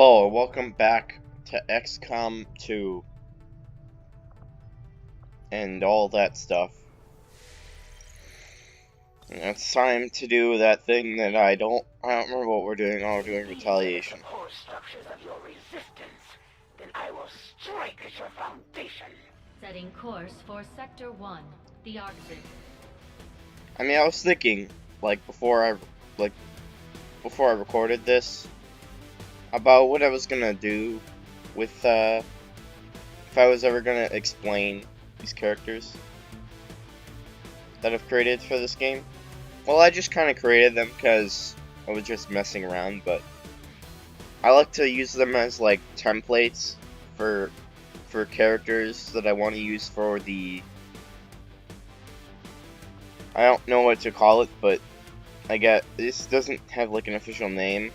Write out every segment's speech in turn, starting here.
Hello, welcome back to XCOM 2 and all that stuff. And it's time to do that thing that I don't remember what we're doing. Oh, we're doing retaliation. Core structures of your resistance, then I will strike at your foundation. Setting course for Sector 1, the Arctic. I mean, I was thinking, before I recorded this, about what I was gonna do with, if I was ever gonna explain these characters that I've created for this game. Well, I just kind of created them because I was just messing around, but I like to use them as, like, templates for characters that I want to use for the... I don't know what to call it, but this doesn't have, like, an official name.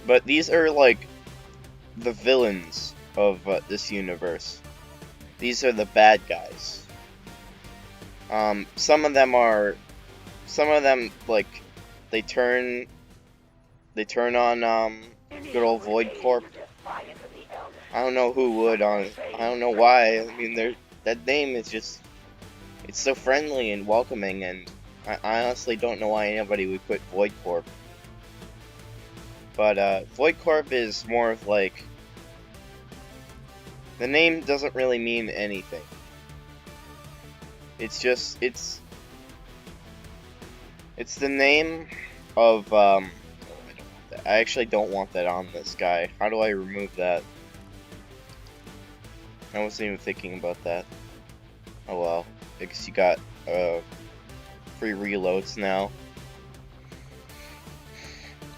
But these are, like, the villains of this universe. These are the bad guys. Some of them, like, they turn on, good old Void Corp. I don't know who would, I don't know why. I mean, that name is just, it's so friendly and welcoming, and I honestly don't know why anybody would quit Void Corp. But, Void Corp is more of, like, the name doesn't really mean anything. It's just, it's the name of, I actually don't want that on this guy. How do I remove that? I wasn't even thinking about that. Oh well, because you got, free reloads now.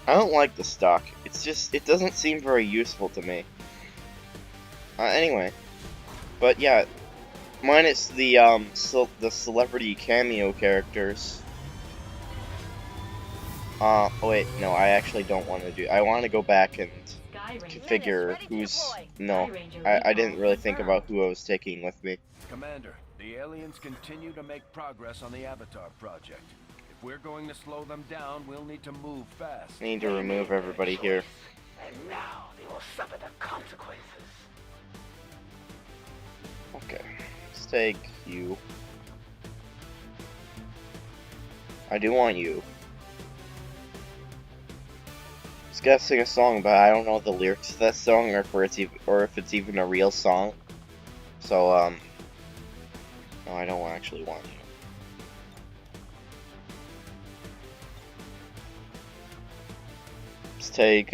I don't like the stock. It's just, it doesn't seem very useful to me. Anyway. But yeah, minus the celebrity cameo characters. Oh wait, no, I actually don't want to do... I want to go back and configure who's... No, I didn't really think about who I was taking with me. Commander, the aliens continue to make progress on the Avatar project. If we're going to slow them down, we'll need to move fast. I need to remove everybody here. And now they will suffer the consequences. Okay, let's take you. I do want you. I was gonna sing a song, but I don't know the lyrics to that song, or if it's even a real song. So, no, I don't actually want you. Let's take,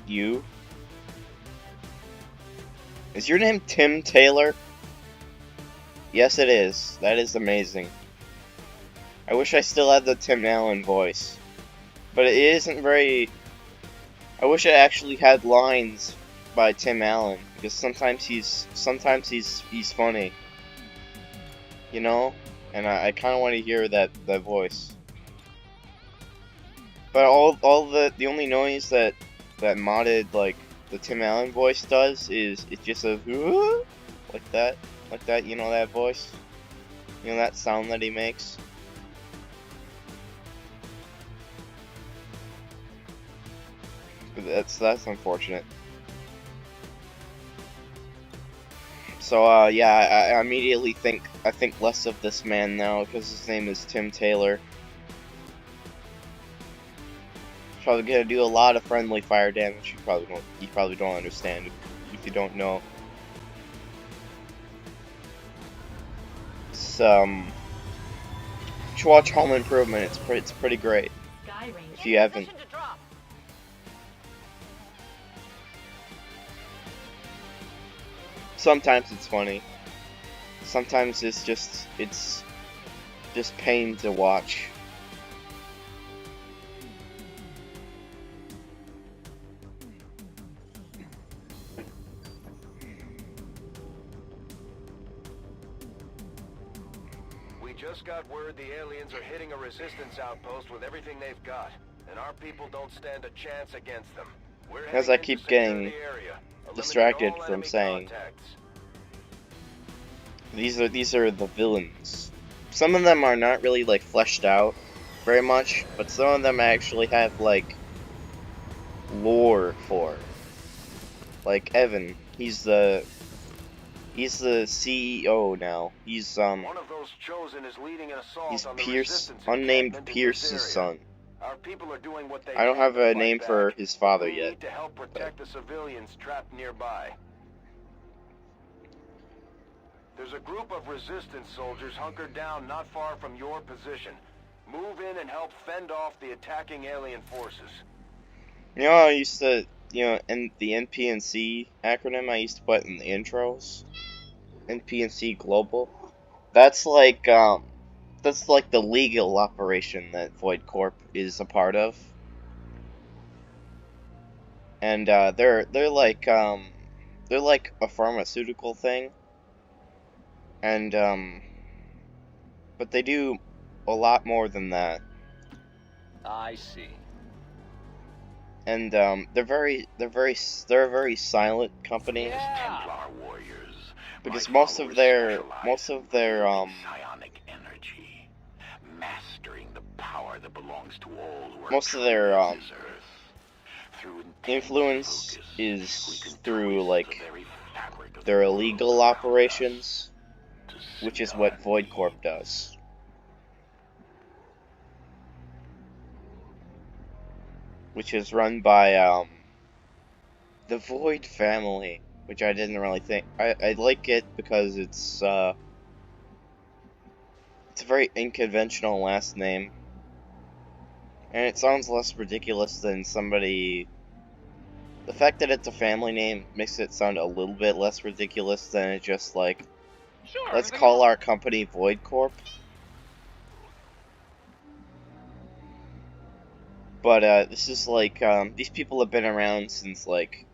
you. Is your name Tim Taylor? Yes, it is. That is amazing. I wish I still had the Tim Allen voice. But it isn't very... I wish I actually had lines by Tim Allen, because sometimes he's funny. You know? And I kind of want to hear that voice. But the only noise that modded, like, the Tim Allen voice does is it's just a like that, you know, that voice, you know, that sound that he makes. That's unfortunate. So yeah, I immediately think less of this man now because his name is Tim Taylor. Probably gonna do a lot of friendly fire damage. You probably don't understand if you don't know. It's you should watch Home Improvement. It's pretty great. If you haven't. Sometimes it's funny. Sometimes it's just pain to watch. Just got word the aliens are hitting a resistance outpost with everything they've got, and our people don't stand a chance against them. As I keep getting distracted from saying, these are the villains. Some of them are not really, like, fleshed out very much, but some of them actually have, like, lore for. Like Evan, he's the CEO now. He's One of those chosen is leading an assault he's on the Pierce, resistance unnamed encampment in this Pierce's area. son. Our people are doing what they I don't can have to a fight name back. for his father We yet. need to help protect the civilians trapped nearby. There's a group of resistance soldiers hunkered down not far from your position. Move in and help fend off the attacking alien forces. You know, I used to, in the NPNC acronym I used to put in the intros, NPNC Global. That's like the legal operation that Void Corp is a part of. And they're like a pharmaceutical thing. And but they do a lot more than that. I see. And they're a very silent company. Yeah. Warriors. Because My most of their psionic energy, mastering the power that belongs to all who are most of their true to this earth. Through intense influence focus, we is can through twist like the very fabric of their the world illegal around operations, us to which is suit what our Void Corp needs. does. Which is run by the Void family, which I didn't really think. I like it because it's a very unconventional last name, and it sounds less ridiculous than somebody. The fact that it's a family name makes it sound a little bit less ridiculous than it just like, Sure. let's call our company Void Corp. But this is like these people have been around since like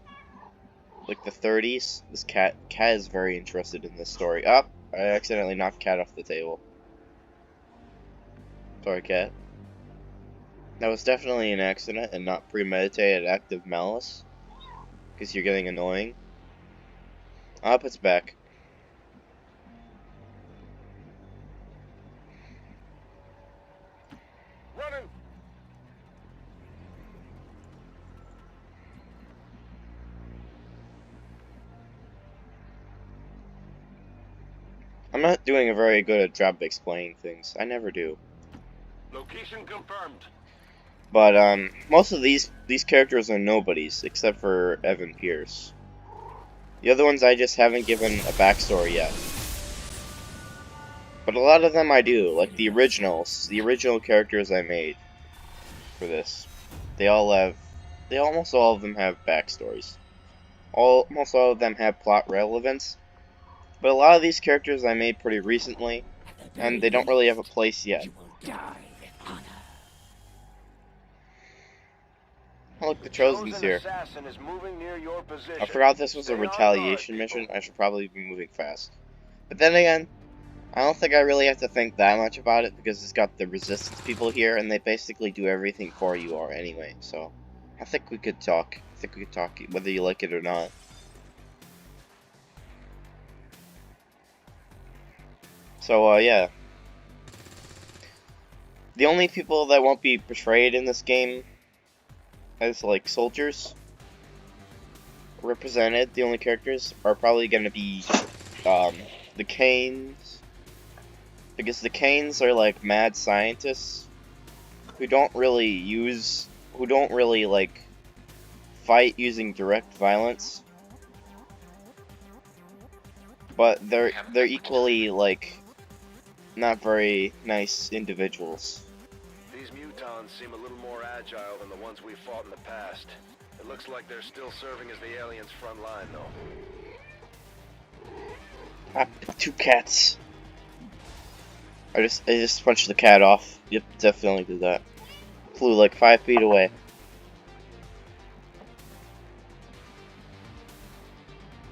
the 30s. This cat is very interested in this story. I accidentally knocked cat off the table. Sorry, cat. That was definitely an accident and not premeditated act of malice. Because you're getting annoying. Up, it's back. Running! I'm not doing a very good job of explaining things. I never do. Location confirmed. But most of these characters are nobodies, except for Evan Pierce. The other ones I just haven't given a backstory yet. But a lot of them I do, like the originals, the original characters I made for this. Almost all of them have backstories. Almost all of them have plot relevance. But a lot of these characters I made pretty recently, and they don't really have a place yet. Oh, look, the Chosen's here. Assassin is moving near your position. I forgot this was a Stay on retaliation guard, people. mission. I should probably be moving fast. But then again, I don't think I really have to think that much about it because it's got the resistance people here, and they basically do everything for you or anyway. So, I think we could talk. Whether you like it or not. So, yeah. The only people that won't be portrayed in this game as, like, soldiers represented, the only characters, are probably going to be, the Canes. Because the Canes are, like, mad scientists who don't really, like, fight using direct violence. But they're equally, like, not very nice individuals. These mutons seem a little more agile than the ones we fought in the past. It looks like they're still serving as the aliens' front line, though. Ah, 2 cats. I just punched the cat off. Yep, definitely did that. Flew like 5 feet away.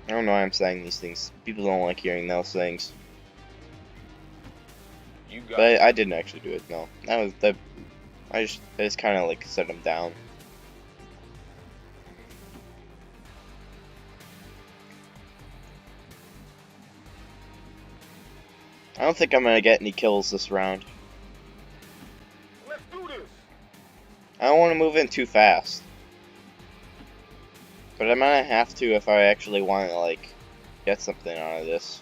I don't know why I'm saying these things. People don't like hearing those things. You got But I didn't actually do it. No, I just kind of like set them down. I don't think I'm gonna get any kills this round. Let's do this! I don't want to move in too fast. But I might have to if I actually want to, like, get something out of this.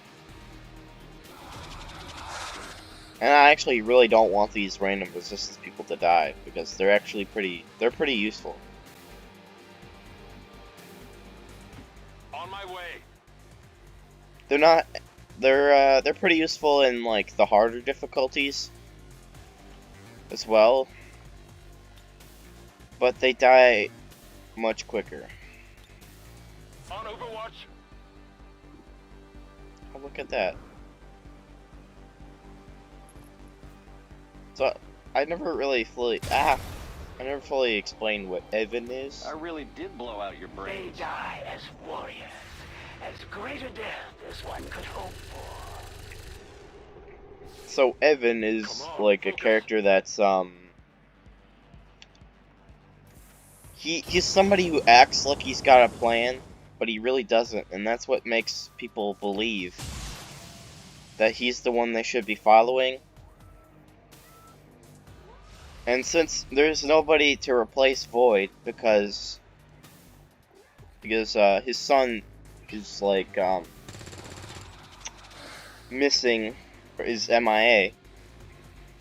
And I actually really don't want these random resistance people to die, because they're actually pretty useful. On my way. They're pretty useful in, like, the harder difficulties as well. But they die much quicker. On Overwatch. Oh, look at that. So, I never fully explained what Evan is. I really did blow out your They brains. die as warriors, as great a death as one could hope for. So Evan is like a character that's he's somebody who acts like he's got a plan, but he really doesn't, and that's what makes people believe that he's the one they should be following. And since there's nobody to replace Void because his son is like missing, or is MIA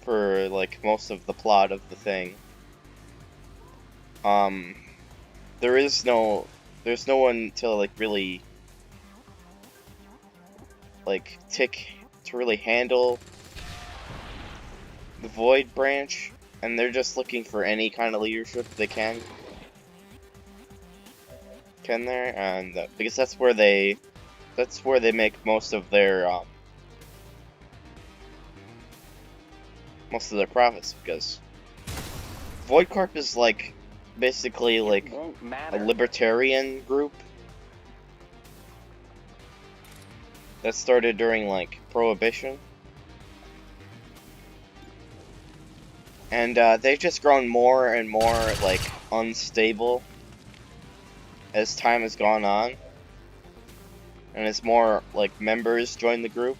for like most of the plot of the thing. There's no one to like really like to really handle the Void branch, and they're just looking for any kind of leadership they can there, and because that's where they make most of their profits, because Void Corp is like basically like It won't a matter. libertarian group that started during like Prohibition, and they've just grown more and more like unstable as time has gone on, and as more like members join the group.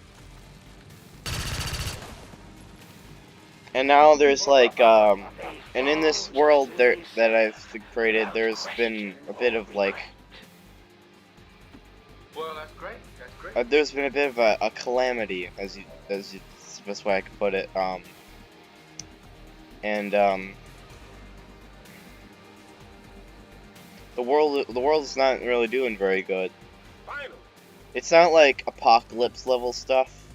And now there's like and in this world that I've created, there's been a bit of like Well, that's great. That's great. there's been a bit of a calamity, as that's the best way I could put it. And the world is not really doing very good. Finally. It's not like apocalypse level stuff.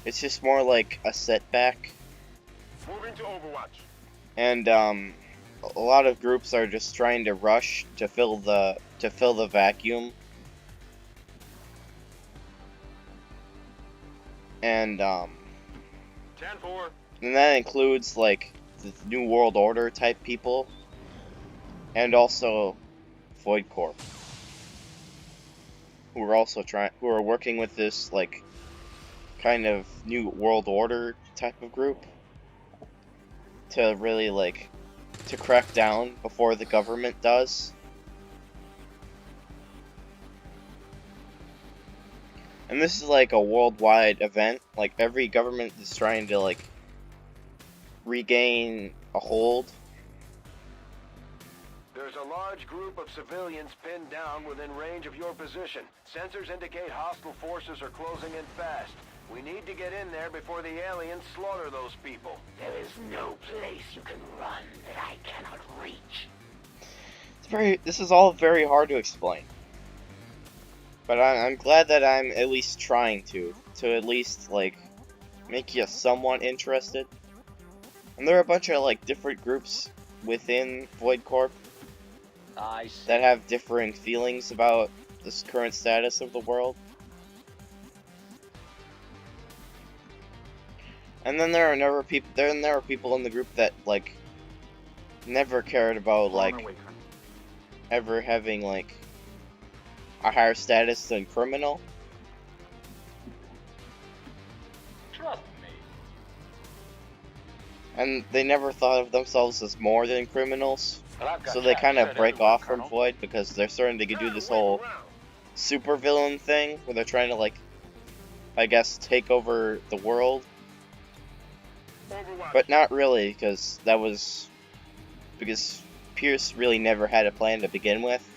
It's just more like a setback. Moving to Overwatch. And a lot of groups are just trying to rush to fill the vacuum. And 10-4. and that includes like the New World Order type people, and also Void Corp, who are working with this like kind of New World Order type of group to really like to crack down before the government does. And this is like a worldwide event. Like every government is trying to like regain a hold. There's a large group of civilians pinned down within range of your position. Sensors indicate hostile forces are closing in fast. We need to get in there before the aliens slaughter those people. There is no place you can run that I cannot reach. This is all very hard to explain. But I'm glad that I'm at least trying to at least like make you somewhat interested. And there are a bunch of like different groups within Void Corp I see. that have differing feelings about this current status of the world. And then there are people in the group that like never cared about like ever having like a higher status than criminal. Trust me. And they never thought of themselves as more than criminals. But I've got So they chaps kind of set break everywhere, off from Colonel. Void because they're starting to do this Wait whole around. supervillain thing where they're trying to like, I guess, take over the world. Overwatch. But not really, because Pierce really never had a plan to begin with.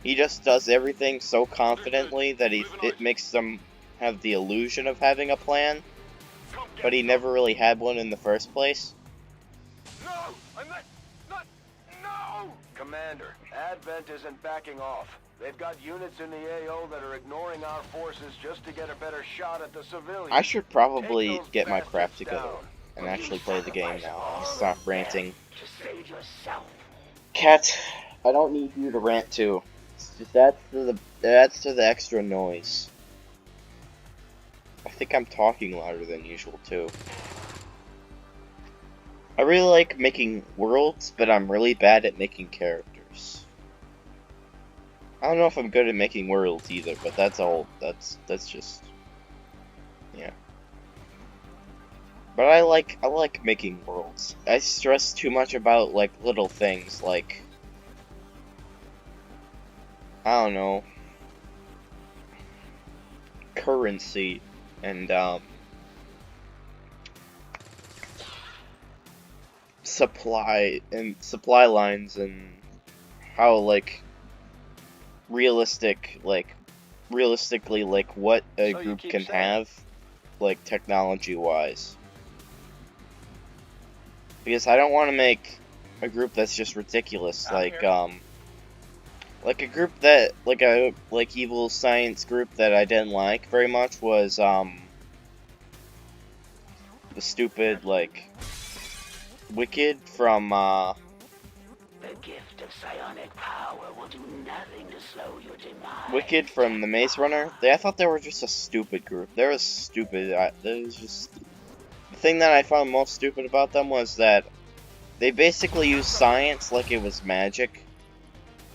he just does everything so confidently that it makes them have the illusion of having a plan, but he never really had one in the first place. No! I'm not... No! Commander, Advent isn't backing off. They've got units in the AO that are ignoring our forces just to get a better shot at the civilians. I should probably Take those get my bastards crap together down. and actually play the game now. Stop ranting. To save yourself. Cat, I don't need you to rant too. It's just adds to the extra noise. I think I'm talking louder than usual too. I really like making worlds, but I'm really bad at making characters. I don't know if I'm good at making worlds either, but that's just, yeah. But I like making worlds. I stress too much about like little things like, I don't know, currency and supply lines and how like realistically like what a So you group keep can saying. have like technology wise. Because I don't want to make a group that's just ridiculous, I'm like here. like a group that like evil science group that I didn't like very much was the stupid like Wicked from The gift of psionic power will do nothing to slow your demise. Wicked from the Maze Runner. I thought they were just a stupid group. They were stupid. They was just the thing that I found most stupid about them was that they basically used science like it was magic.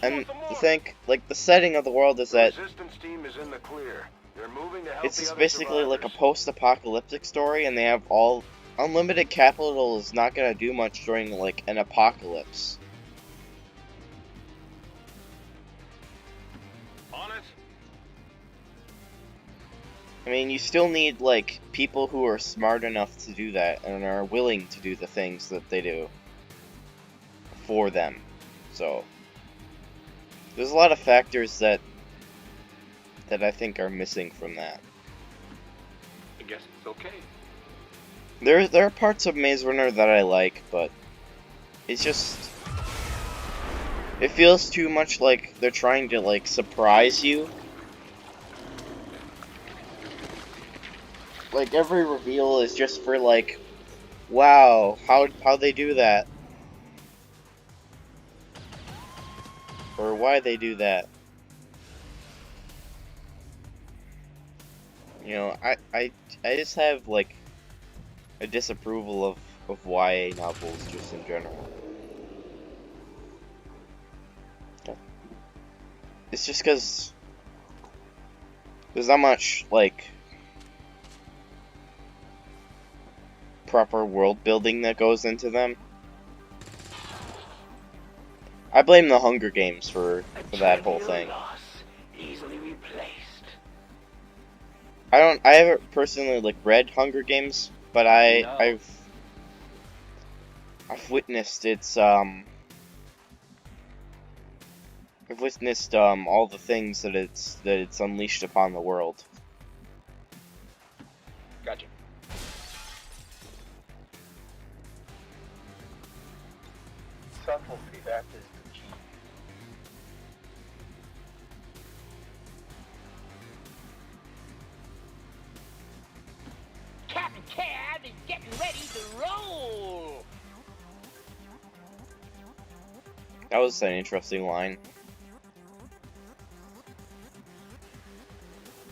And to think, like, the setting of the world is The that resistance team is in the clear. They're moving to help it's the just other basically like a survivors. post-apocalyptic story, and they have all unlimited capital is not gonna do much during like an apocalypse. On it. I mean, you still need like people who are smart enough to do that and are willing to do the things that they do for them. So there's a lot of factors that I think are missing from that. I guess it's okay. There are parts of Maze Runner that I like, but it's just it feels too much like they're trying to like surprise you. Like every reveal is just for like, wow, how they do that, or why they do that. You know, I just have like a disapproval of YA novels just in general. It's just because there's not much like proper world building that goes into them. I blame the Hunger Games for that whole thing. Loss, easily replaced. I haven't personally like read Hunger Games, but No. I've witnessed its I've witnessed all the things that it's unleashed upon the world. Gotcha. Subtlety, that is the key. Captain Cab is getting ready to roll. That was an interesting line.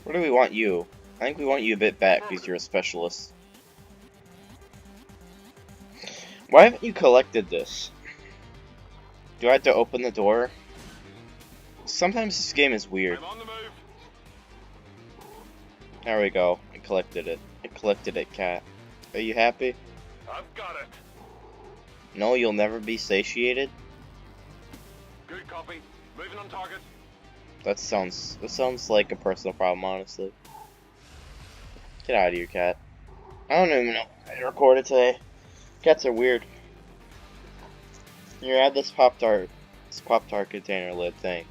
Where do we want you? I think we want you a bit back because you're a specialist. Why haven't you collected this? Do I have to open the door? Sometimes this game is weird. I'm on the move. There we go. I collected it. I collected it, cat. Are you happy? I've got it. No, you'll never be satiated? Good copy. Moving on target. That sounds like a personal problem, honestly. Get out of here, cat. I don't even know if I recorded today. Cats are weird. Here, add this Pop-Tart container lid thing.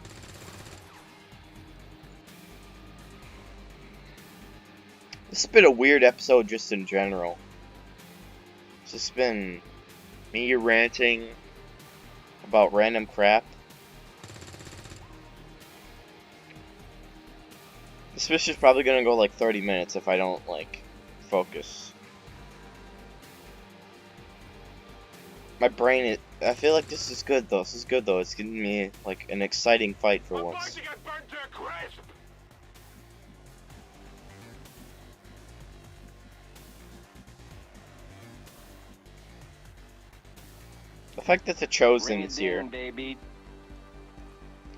This has been a weird episode just in general. It's just been me ranting about random crap. This fish is probably gonna go like 30 minutes if I don't like focus. My brain is. I feel like this is good though. This is good though. It's giving me like an exciting fight for once. To get burnt to a crisp. The fact that the Chosen Bring is it here in, baby.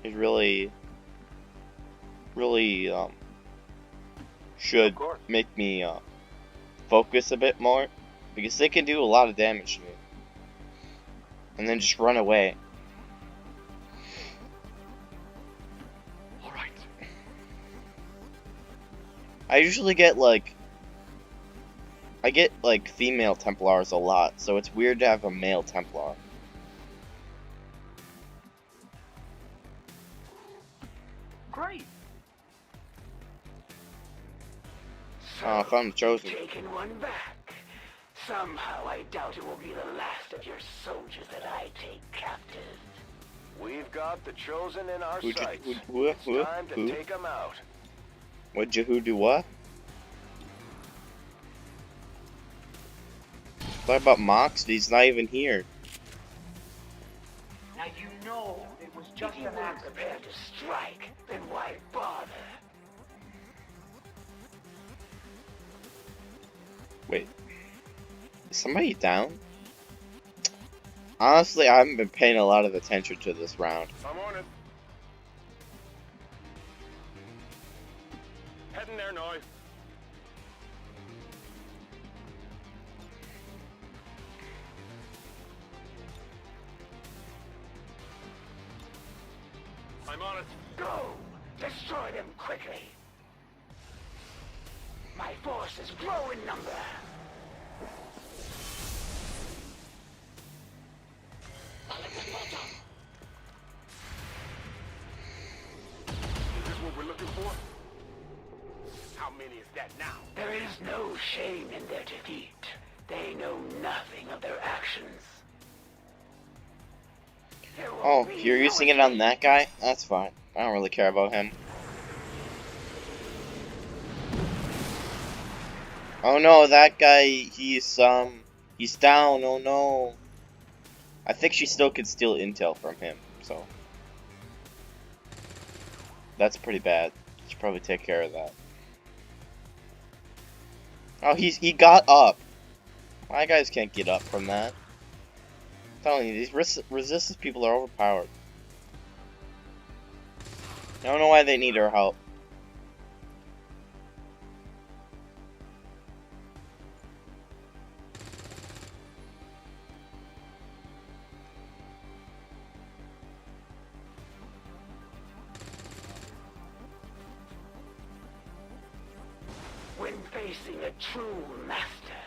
is really should Of course. make me focus a bit more, because they can do a lot of damage to me and then just run away. All right. I usually get like female Templars a lot, so it's weird to have a male Templar. Great. Oh, I found the Chosen. Taking one back. Somehow I doubt it will be the last of your soldiers that I take captive. We've got the Chosen in our Who'd you- sights. who- It's time to who? take them out. What'd you who do what? What about Mox? He's not even here. Now you know it was just If you an weren't accident. prepared to strike, then why bother? Wait. Is somebody down? Honestly, I haven't been paying a lot of attention to this round. I'm on it. Heading there now. I'm on it. Go! Destroy them quickly! My forces grow in number! Is this what we're looking for? How many is that now? There is no shame in their defeat. They know nothing of their actions. There will Oh, be you're no using it on escape. that guy? That's fine. I don't really care about him. Oh no, that guy, he's down, oh no. I think she still could steal intel from him, so. That's pretty bad. Should probably take care of that. Oh, he got up. My guys can't get up from that. I'm telling you, these resistance people are overpowered. I don't know why they need our help. When facing a true master,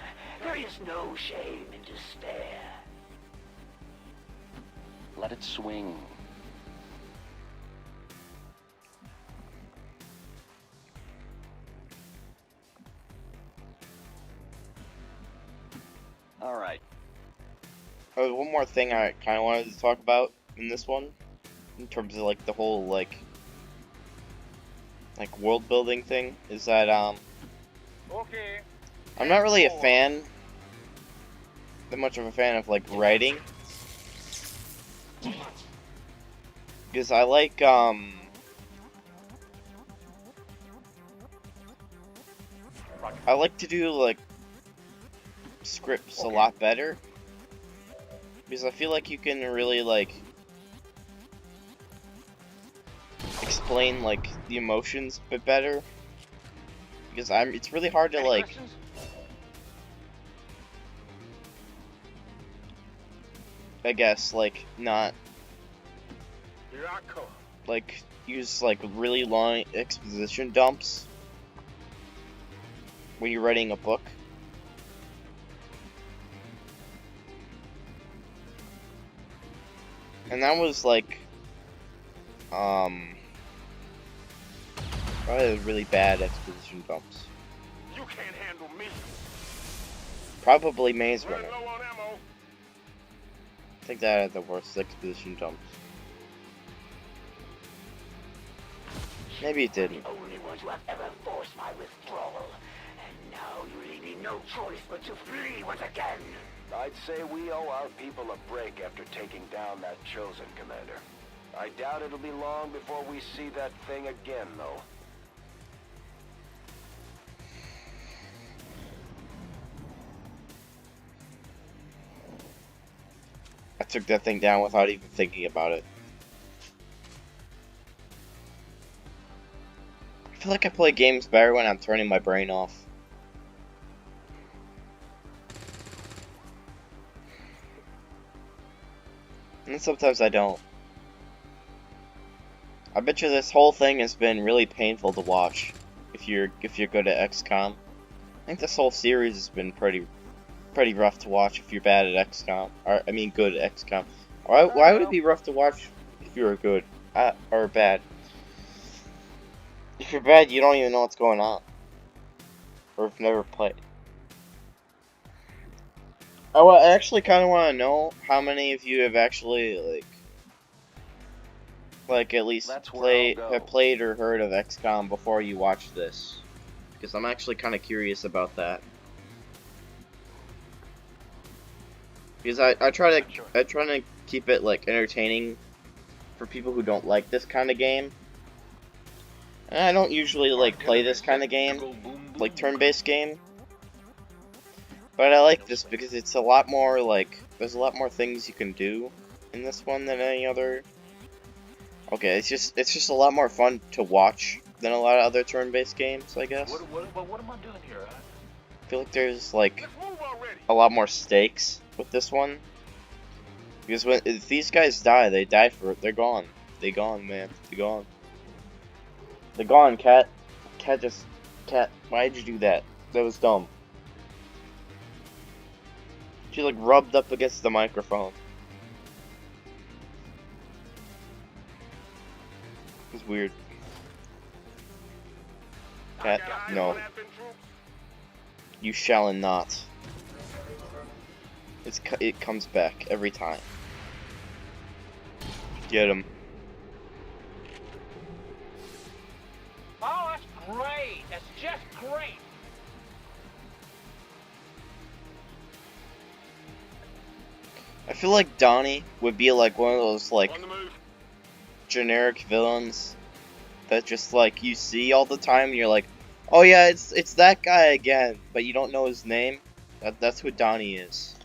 there is no shame in despair. Let it swing. All right. Oh, one more thing I kind of wanted to talk about in this one, in terms of like the whole like world building thing, is that Okay. I'm not really a fan, that much of a fan of like writing, because I like to do like scripts a lot better, because I feel like you can really like explain like the emotions a bit better, because it's really hard to Any like questions? I guess like not Here I come. like use like really long exposition dumps when you're writing a book. And that was like probably really bad exposition dumps. You can't handle me. Probably Maze Running Runner. low on ammo. I think that had the worst exposition jumps. Maybe it didn't. The only ones who have ever forced my withdrawal. And now you leave me no choice but to flee once again. I'd say we owe our people a break after taking down that Chosen, Commander. I doubt it'll be long before we see that thing again, though. I took that thing down without even thinking about it. I feel like I play games better when I'm turning my brain off. And sometimes I don't. I bet you this whole thing has been really painful to watch if you're good at XCOM. I think this whole series has been pretty rough to watch if you're bad at XCOM. Or I mean good at XCOM. Why would it be rough to watch if you were good or bad? If you're bad, you don't even know what's going on. Or have never played. I actually kind of want to know how many of you have actually like at least have played or heard of XCOM before you watch this, because I'm actually kind of curious about that. Because I try to keep it like entertaining for people who don't like this kind of game. And I don't usually like play this kind of game, like turn-based game. But I like this because it's a lot more like, there's a lot more things you can do in this one than any other. Okay, it's just a lot more fun to watch than a lot of other turn-based games, I guess. What am I doing here? I feel like there's like Let's move already. a lot more stakes with this one. Because if these guys die, they die they're gone. They gone, man. They gone. They're gone, Cat. Cat, why'd you do that? That was dumb. She like rubbed up against the microphone. It was weird. Cat, no. You shall not. It comes back every time. Get him. Oh, that's great. That's just great. I feel like Donnie would be like one of those like On the move. generic villains that just like you see all the time and you're like, oh yeah, it's that guy again, but you don't know his name. That's what Donnie is.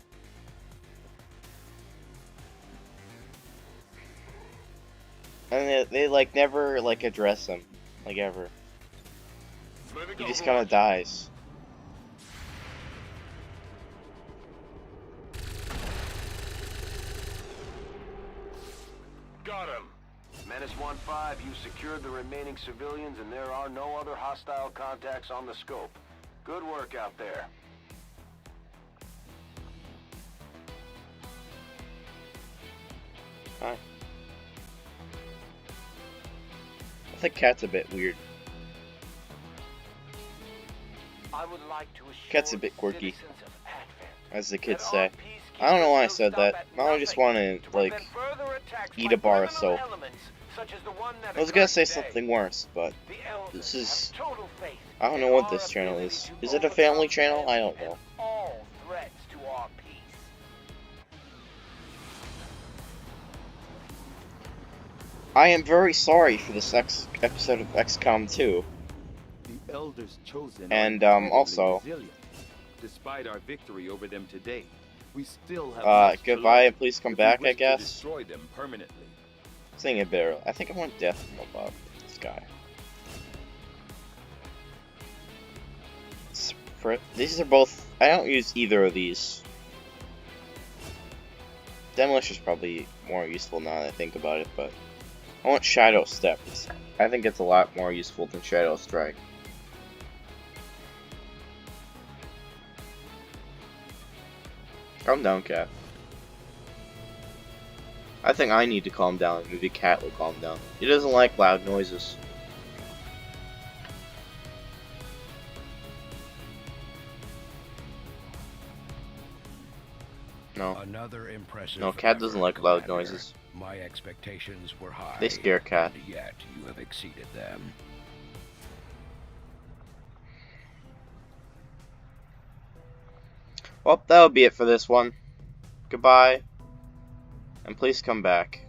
And they like never like address him, like ever. He just kind of dies. Got him. Menace 1-5, you secured the remaining civilians and there are no other hostile contacts on the scope. Good work out there. Hi. I think Cat's a bit weird. I would like to assure Cat's a bit quirky, citizens of Advent as the kids that say. our peacekeepers I don't know why I will said stop that. at Now I just nothing want to to like prevent further attacks eat by a bar of criminal soap. elements such as the one that I was gonna occurred say today. something worse, but The elders this is, have total faith I don't in know what our this channel ability is. to Is it a family overcome channel? I don't and know. all threats to our peace. I am very sorry for this episode of XCOM 2. The elders chosen And, are incredibly also- resilient. Despite our victory over them today, we still have much to Goodbye learn and please come if we back, wish I to guess. destroy them permanently. Saying it better. I think I want death from above this guy. These are both, I don't use either of these. Demolish is probably more useful now that I think about it, but I want Shadow Step. I think it's a lot more useful than Shadow Strike. Calm down, Cat. I think I need to calm down. Maybe Cat will calm down. He doesn't like loud noises. No. Another impressive No, Cat doesn't effort, like loud Commander. noises. My expectations were high. They scare Cat. And yet you have exceeded them. Well, that'll be it for this one. Goodbye. And please come back.